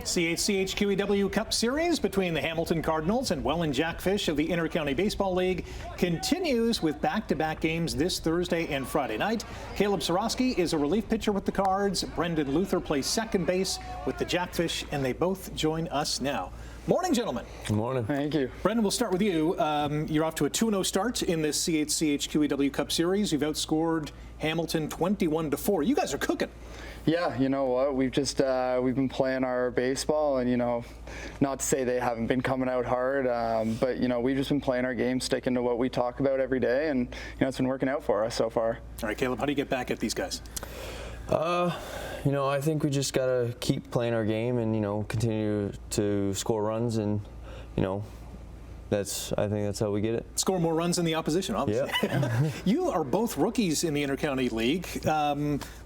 CHCH QEW Cup Series between the Hamilton Cardinals and Welland Jackfish of the Intercounty Baseball League continues with back-to-back games this Thursday and Friday night. Caleb Seroski is a relief pitcher with the Cards. Brendan Luther plays second base with the Jackfish, and they both join us now. Morning, gentlemen. Good morning. Thank you. Brendan, we'll start with you. You're off to a 2-0 start in this CHCH QEW Cup Series. You've outscored Hamilton 21-4. You guys are cooking. Yeah, you know what? We've been playing our baseball, and not to say they haven't been coming out hard, but we've just been playing our game, sticking to what we talk about every day, and it's been working out for us so far. All right, Caleb, how do you get back at these guys? I think we just gotta keep playing our game and continue to score runs, and I think that's how we get it. Score more runs than the opposition, obviously. Yeah. You are both rookies in the Intercounty League.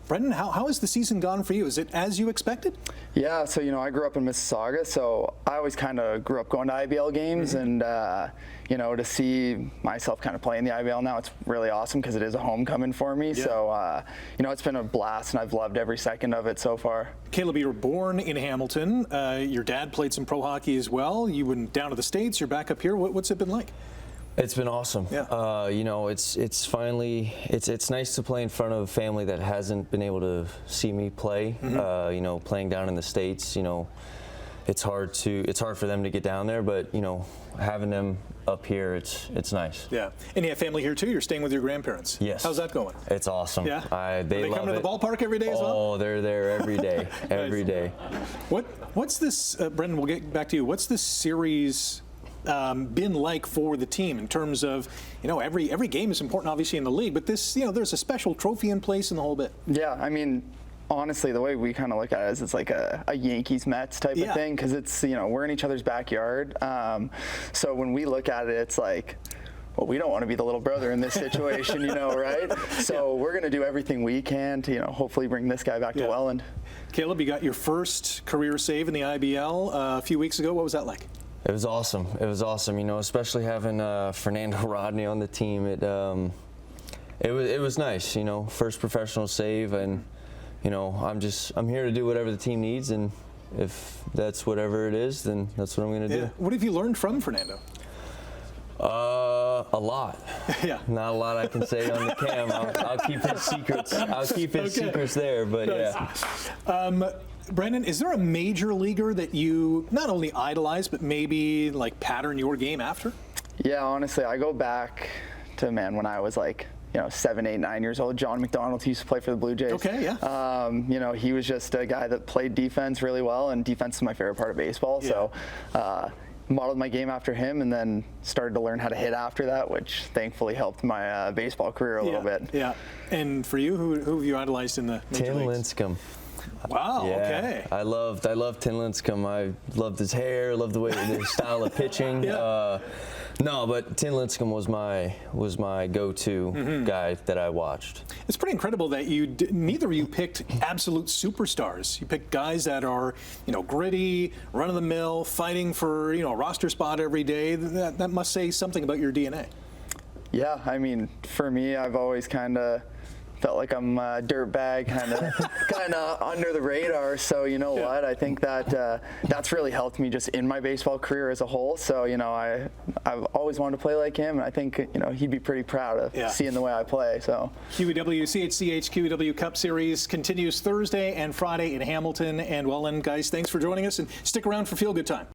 Brendan, how has the season gone for you? Is it as you expected? Yeah, so I grew up in Mississauga, so I always kind of grew up going to IBL games, and to see myself kind of playing the IBL now, it's really awesome because it is a homecoming for me. Yeah. So it's been a blast, and I've loved every second of it so far. Caleb, you were born in Hamilton. Your dad played some pro hockey as well. You went down to the States. You're back up here. What's it been like? It's been awesome. Yeah. It's finally it's nice to play in front of family that hasn't been able to see me play. Mm-hmm. Playing down in the States, it's hard for them to get down there, but having them up here, it's nice. Yeah. And you have family here too. You're staying with your grandparents. Yes. How's that going? It's awesome. Yeah. They come to the ballpark every day as well? Oh, they're there every day. Every day. What's this, Brendan? We'll get back to you. What's this series been like for the team in terms of, every game is important obviously in the league, but this, there's a special trophy in place and the whole bit. Yeah, I mean, honestly, the way we kind of look at it is it's like a Yankees-Mets type of thing, because it's, we're in each other's backyard. So when we look at it, it's like, well, we don't want to be the little brother in this situation, right? So we're going to do everything we can to, hopefully bring this guy back to Welland. Caleb, you got your first career save in the IBL a few weeks ago. What was that like? It was awesome. It was awesome. Especially having Fernando Rodney on the team. It was nice. First professional save, and I'm here to do whatever the team needs, and if that's whatever it is, then that's what I'm going to do. What have you learned from Fernando? A lot. Yeah. Not a lot I can say on the cam. I'll keep his secrets. I'll keep his secrets there. But nice. Yeah. Brendan, is there a major leaguer that you not only idolize, but maybe pattern your game after? Yeah, honestly, I go back to, when I was 7, 8, 9 years old. John McDonald, he used to play for the Blue Jays. Okay, yeah. He was just a guy that played defense really well, and defense is my favorite part of baseball. Yeah. So modeled my game after him, and then started to learn how to hit after that, which thankfully helped my baseball career a little bit. Yeah. And for you, who have you idolized in the major Tim leagues? Lincecum. Wow. Yeah, okay. I loved Tim Lincecum. I loved his hair. Loved the way his style of pitching. Yeah. No, but Tim Lincecum was my go-to guy that I watched. It's pretty incredible that neither of you picked absolute superstars. You picked guys that are gritty, run-of-the-mill, fighting for a roster spot every day. That must say something about your DNA. Yeah, I mean, for me, I've always kind of felt like I'm a dirtbag, kind of under the radar. So what? I think that that's really helped me just in my baseball career as a whole. So I've always wanted to play like him, and I think he'd be pretty proud of seeing the way I play. So CHCH QEW Cup Series continues Thursday and Friday in Hamilton and Welland. Guys, thanks for joining us, and stick around for Feel Good Time.